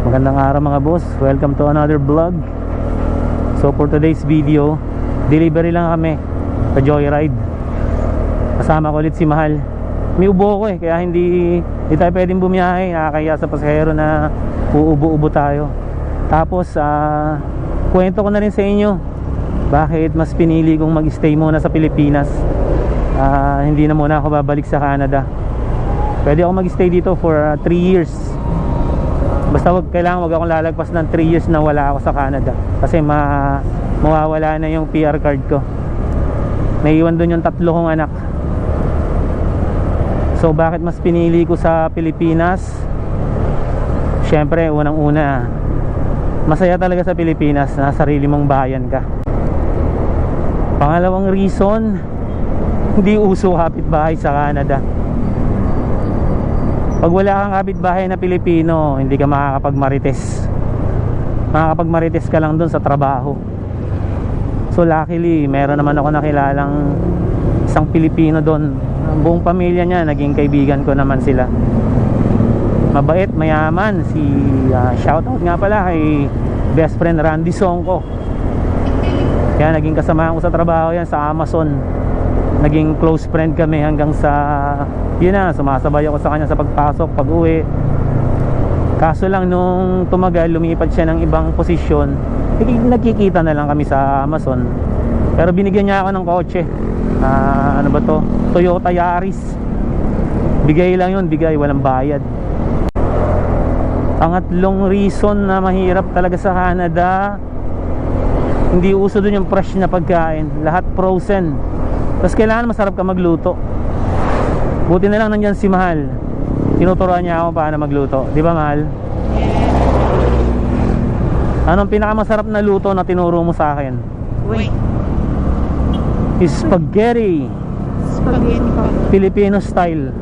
Magandang araw mga boss, welcome to another vlog. So for today's video, delivery lang kami sa Joyride. Kasama ko ulit si Mahal. May ubo ko kaya hindi tayo pwedeng bumiyahe. Nakakaya sa pasahero na uubo-ubo tayo. Tapos kwento ko na rin sa inyo bakit mas pinili kong mag-stay muna sa Pilipinas. Hindi na muna ako babalik sa Canada. Pwede ako mag-stay dito for 3 years. Basta wag akong lalagpas ng 3 years na wala ako sa Canada. Kasi mawawala na yung PR card ko. Naiiwan doon yung 3 kong anak. So bakit mas pinili ko sa Pilipinas? Syempre, unang-una, masaya talaga sa Pilipinas na sarili mong bayan ka. Pangalawang reason, hindi uso kapitbahay sa Canada. Pag wala kang kapitbahay na Pilipino, hindi ka makakapagmarites. Makakapagmarites ka lang dun sa trabaho. So luckily, meron naman ako nakilalang isang Pilipino dun. Ang buong pamilya niya, naging kaibigan ko naman sila. Mabait, mayaman. Shoutout nga pala kay best friend Randy Songko. Kaya naging kasama ko sa trabaho yan sa Amazon. Naging close friend kami hanggang sa sumasabay ako sa kanya sa pagpasok, pag-uwi. Kaso lang nung tumagal, lumipat siya ng ibang posisyon, nagkikita na lang kami sa Amazon. Pero binigyan niya ako ng kotse. Ano ba to? Toyota Yaris. Bigay lang yun, walang bayad. Pangatlong reason na mahirap talaga sa Canada, hindi uso dun yung fresh na pagkain. Lahat frozen. Tapos kailangan masarap ka magluto. Buti na lang nandyan si Mahal. Tinuturuan niya ako paano magluto. Di ba, Mahal? Anong pinakamasarap na luto na tinuro mo sa akin? Wait. Spaghetti. Filipino style.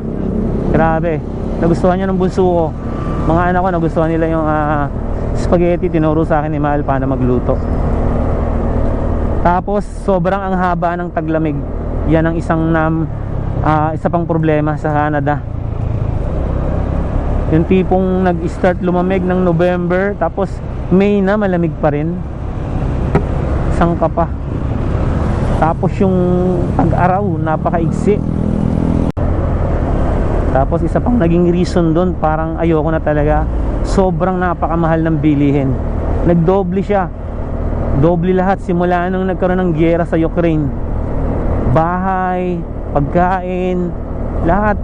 Grabe. Nagustuhan niya ng bunso ko. Mga anak ko nagustuhan nila yung spaghetti. Tinuro sa akin ni Mahal paano magluto. Tapos sobrang ang haba ng taglamig. Yan ang isa pang problema sa Canada. Yung tipong nag-start lumamig ng November, tapos May na malamig pa rin. Sangka pa. Tapos yung tag-araw napakaigsi. Tapos isa pang naging reason doon, parang ayoko na talaga. Sobrang napakamahal ng bilihin. Nagdoble siya. Doble lahat simula nung nagkaroon ng giyera sa Ukraine. Bahay, pagkain, lahat,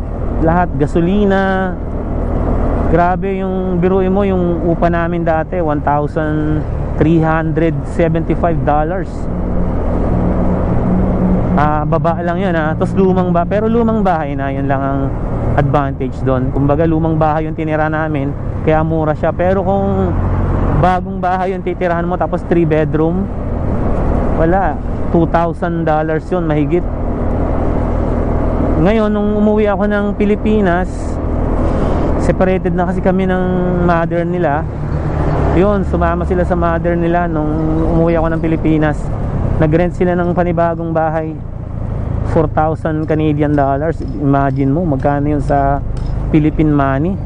gasolina. Grabe yung biruin mo, yung upa namin dati $1,375. Baba lang yun Tapos pero lumang bahay na, yun lang ang advantage doon. Kumbaga lumang bahay yung tinira namin, kaya mura siya. Pero kung bagong bahay yung titirahan mo tapos 3 bedroom, wala, $2,000 yun mahigit. Ngayon nung umuwi ako ng Pilipinas, separated na kasi kami ng mother nila. Yun, sumama sila sa mother nila nung umuwi ako ng Pilipinas. Nag-rent sila ng panibagong bahay, $4,000 Canadian dollars. Imagine mo magkano yun sa Philippine money.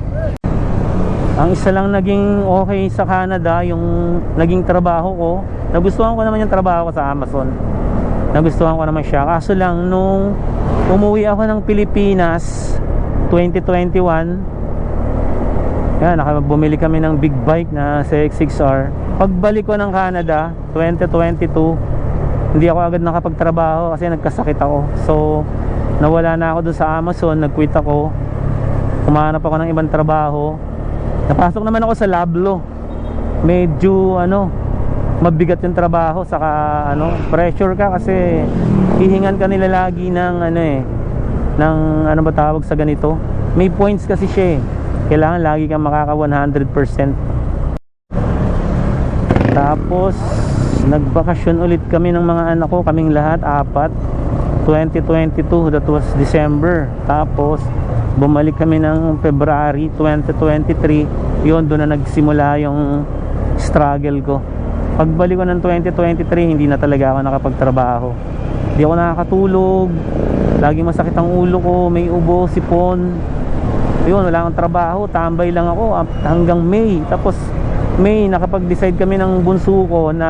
Ang isa lang naging okay sa Canada, yung naging trabaho ko. Nagustuhan ko naman yung trabaho ko sa Amazon. Nagustuhan ko naman siya. Kaso lang nung umuwi ako ng Pilipinas 2021, bumili kami ng big bike na CX-6R. Pagbalik ko ng Canada 2022, hindi ako agad nakapagtrabaho kasi nagkasakit ako. So nawala na ako doon sa Amazon, nag-quit ako. Humanap ako ng ibang trabaho. Napasok naman ako sa Lablo. Medyo mabigat yung trabaho, saka pressure ka kasi hihingan ka nila lagi ng ng ba tawag sa ganito? May points kasi siya Kailangan lagi kang makaka 100%. Tapos nagbakasyon ulit kami ng mga anak ko, kaming lahat, 4. 2022, that was December. Tapos bumalik kami ng February 2023. Yun, doon na nagsimula yung struggle ko. Pagbalik ko ng 2023, hindi na talaga ako nakapagtrabaho. Hindi ako nakakatulog, lagi masakit ang ulo ko, may ubo, sipon. Yun, wala akong trabaho, tambay lang ako hanggang May. Tapos May nakapag-decide kami ng bunso ko na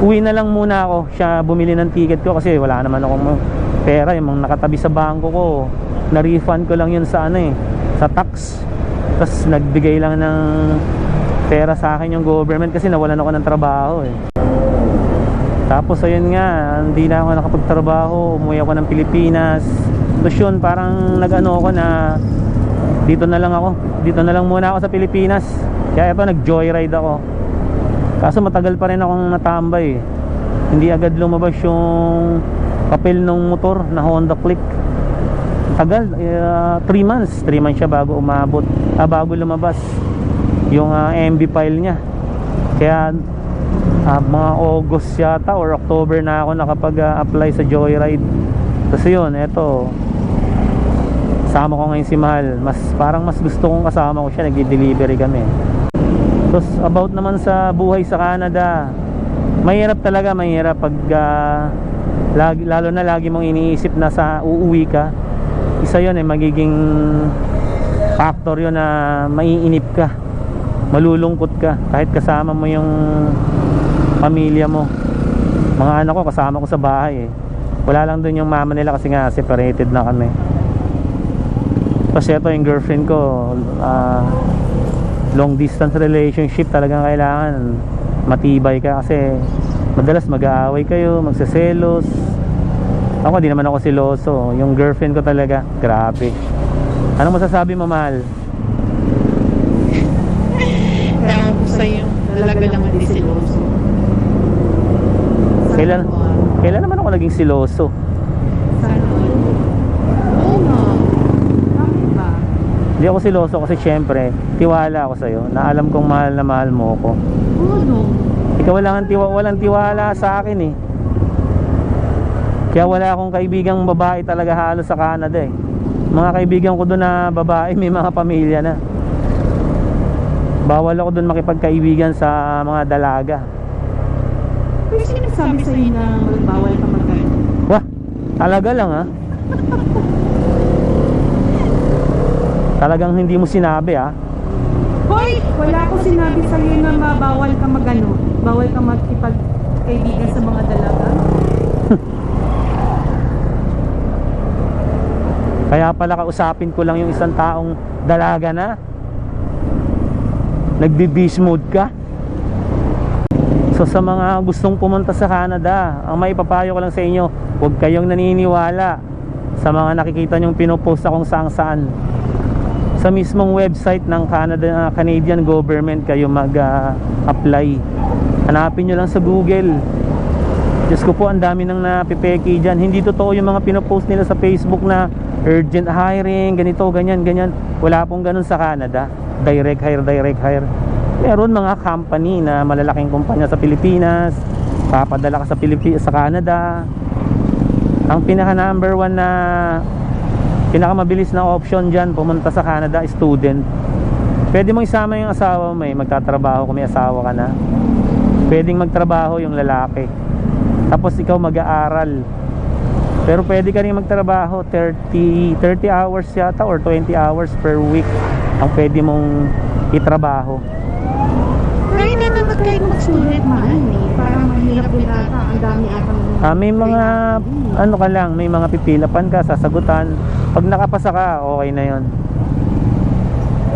uwi na lang muna ako. Siya bumili ng ticket ko kasi wala naman akong pera. Yung mga nakatabi sa bangko ko, na-refund ko lang yun sa sa tax. Tapos nagbigay lang ng pera sa akin yung government kasi nawalan ako ng trabaho Tapos ayun nga, hindi na ako nakapagtrabaho. Umuwi ako ng Pilipinas. Tapos yun, parang nag-ano ako na dito na lang muna ako sa Pilipinas. Kaya ito, nag-joyride ako. Kaso matagal pa rin akong natambay Hindi agad lumabas yung papel ng motor na Honda Click. Tagal, 3 months siya bago umabot, bago lumabas yung MB file niya. Kaya mga August yata or October na ako nakapag-apply sa Joyride. Kasi yun, eto, kasama ko ngayon si Mahal. Parang mas gusto kong kasama ko siya, nag-delivery kami. Tapos about naman sa buhay sa Canada, mahirap talaga, mahirap pag lalo na lagi mong iniisip na sa uuwi ka. Isa yun magiging factor yun na maiinip ka, malulungkot ka kahit kasama mo yung pamilya mo. Mga anak ko kasama ko sa bahay wala lang dun yung mama nila kasi nga separated na kami. Kasi ito yung girlfriend ko, long distance relationship, talagang kailangan matibay ka kasi madalas mag-aaway kayo, magseselos. Ako di naman ako siloso. Yung girlfriend ko talaga, grabe. Anong masasabi mo, Mahal? Kaya ko sa'yo, talaga lang hindi siloso. Kailan naman ako naging siloso? Sana oo nga. Bakit ba? Hindi ako siloso kasi syempre tiwala ako sa'yo na alam kong mahal na mahal mo ako. Oo no. Ikaw walang tiwala sa akin Kaya wala akong kaibigang babae talaga halos sa Canada Mga kaibigan ko doon na babae may mga pamilya na. Bawal ako doon makipagkaibigan sa mga dalaga. Pero sinasabi sa'yo na magbawal ka magkain? Wah, talaga lang Talagang hindi mo sinabi Hoy! Wala akong sinabi sa'yo na mabawal ka magano. Bawal ka magkipagkaibigan sa mga dalaga. Kaya pala kausapin ko lang yung isang taong dalaga na. Nagbe-beast mode ka. So sa mga gustong pumunta sa Canada, ang maipapayo ko lang sa inyo, huwag kayong naniniwala sa mga nakikita nyong pinopost na kung saan. Sa mismong website ng Canadian government kayo mag-apply. Hanapin nyo lang sa Google. Diyos ko po, ang dami nang napipeki dyan. Hindi totoo yung mga pinopost nila sa Facebook na urgent hiring, ganito, ganyan. Wala pong ganun sa Canada. Direct hire. Meron mga company na malalaking kumpanya sa Pilipinas, papadala ka sa Canada. Ang pinaka number 1 na pinakamabilis na option dyan pumunta sa Canada, student. Pwede mong isama yung asawa mo, magtatrabaho kung may asawa ka na. Pwedeng magtrabaho yung lalaki, tapos ikaw mag-aaral. Pero pwede ka rin magtrabaho 30 hours yata or 20 hours per week ang pwede mong itrabaho. Pero hindi naman kayo mag-student mahal Parang mahirap din ata. Ang dami atang May mga may mga pipilapan ka, sasagutan. Pag nakapasa ka, okay na yon.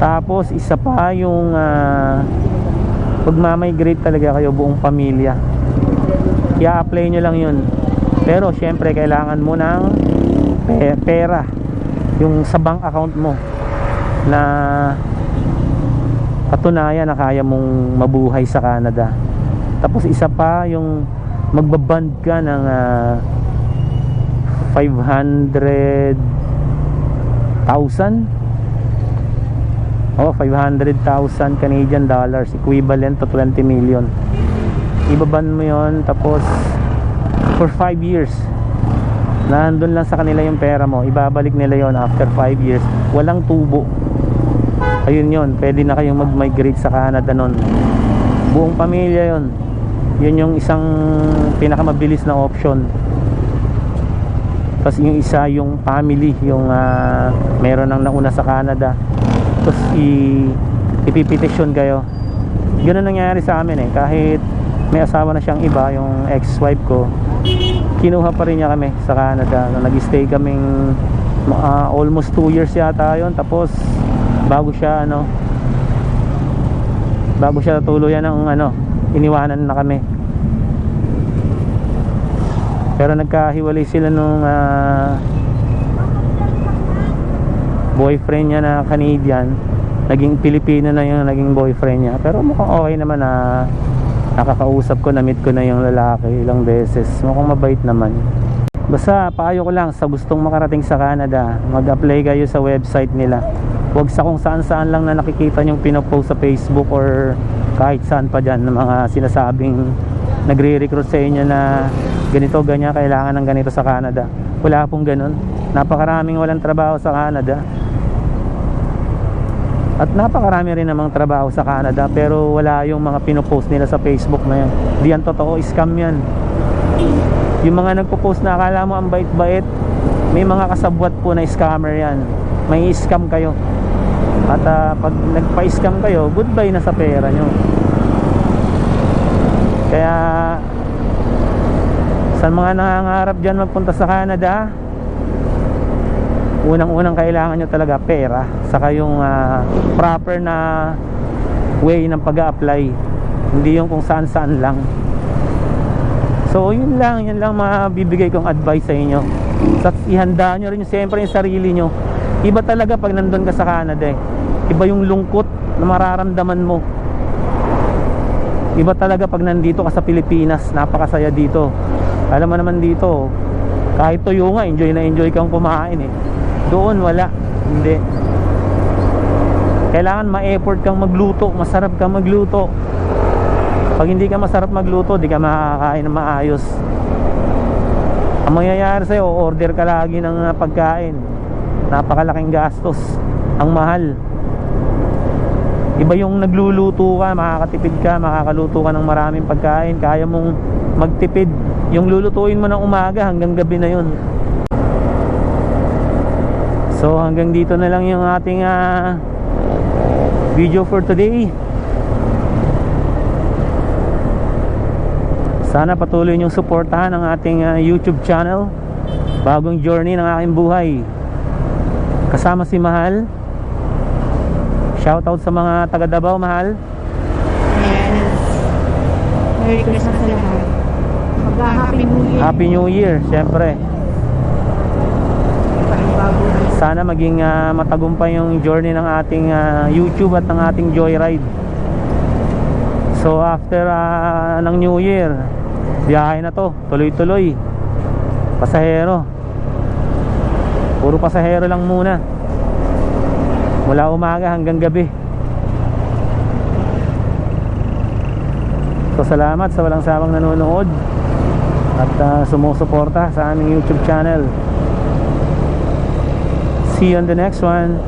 Tapos isa pa yung pag-migrate talaga kayo buong pamilya. I-apply nyo lang yun. Pero syempre kailangan mo ng pera, yung sa bank account mo, na patunayan na kaya mong mabuhay sa Canada. Tapos isa pa yung magbaband ka ng 500,000 Canadian dollars, equivalent to 20 million. Ibaban mo yon, tapos for 5 years nandun lang sa kanila yung pera mo, ibabalik nila yon after 5 years, walang tubo. Ayun yon, pwede na kayong mag-migrate sa Canada nun, buong pamilya yon. Yun yung isang pinakamabilis na option. Tapos yung isa, yung family, yung meron nang nauna sa Canada, tapos ipipetisyon kayo. Ganun nangyari sa amin eh. Kahit may asawa na siyang iba, yung ex-wife ko, kinuha pa rin niya kami sa Canada. Nag-stay kaming almost 2 years yata yun. Tapos bago siya tuluyan ng iniwanan na kami. Pero nagkahiwalay sila nung boyfriend niya na Canadian. Naging Pilipino na yung naging boyfriend niya. Pero mukhang okay naman na nakakausap ko, na-meet ko na yung lalaki ilang beses. Mukhang mabait naman. Basta payo ko lang sa gustong makarating sa Canada, mag-apply kayo sa website nila. Huwag sa kung saan-saan lang na nakikita nyong pinopost sa Facebook or kahit saan pa dyan ng mga sinasabing nagre-recruit sa inyo na ganito, ganyan, kailangan ng ganito sa Canada. Wala pong ganun. Napakaraming walang trabaho sa Canada. At napakarami rin namang trabaho sa Canada, pero wala yung mga pinopost nila sa Facebook na yan. Di yan totoo, scam yan. Yung mga nagpo-post na akala mo ang bait-bait, may mga kasabwat po na scammer yan. May scam kayo. At pag nagpa-scam kayo, goodbye na sa pera nyo. Kaya sa mga nangangarap dyan magpunta sa Canada, unang-unang kailangan nyo talaga pera, saka yung proper na way ng pag-a-apply, hindi yung kung saan-saan lang. So yun lang mabibigay kong advice sa inyo. Ihanda nyo rin siyempre yung sarili nyo. Iba talaga pag nandun ka sa Canada eh. Iba yung lungkot na mararamdaman mo. Iba talaga pag nandito ka sa Pilipinas. Napakasaya dito. Alam mo naman dito, kahit tuyo nga, enjoy na enjoy kang kumain eh. Doon wala, hindi. Kailangan ma-effort kang magluto, masarap kang magluto. Pag hindi ka masarap magluto, di ka makakain ng maayos. Ang mangyayari sa'yo, order ka lagi ng pagkain. Napakalaking gastos, ang mahal. Iba yung nagluluto ka, makakatipid ka, makakaluto ka ng maraming pagkain. Kaya mong magtipid. Yung lulutuin mo ng umaga hanggang gabi na yun. So hanggang dito na lang yung ating video for today. Sana patuloy niyong suportahan ang ating YouTube channel. Bagong journey ng aking buhay. Kasama si Mahal. Shoutout sa mga taga Davao, Mahal. Yes. Merry Christmas sa lahat. Happy New Year. Happy New Year, syempre. Sana maging matagumpay yung journey ng ating YouTube at ng ating Joyride. So after ng New Year, biyahe na to, tuloy-tuloy. Pasahero. Puro pasahero lang muna. Mula umaga hanggang gabi. So salamat sa walang sawang nanonood at sumusuporta sa aming YouTube channel. See you on the next one.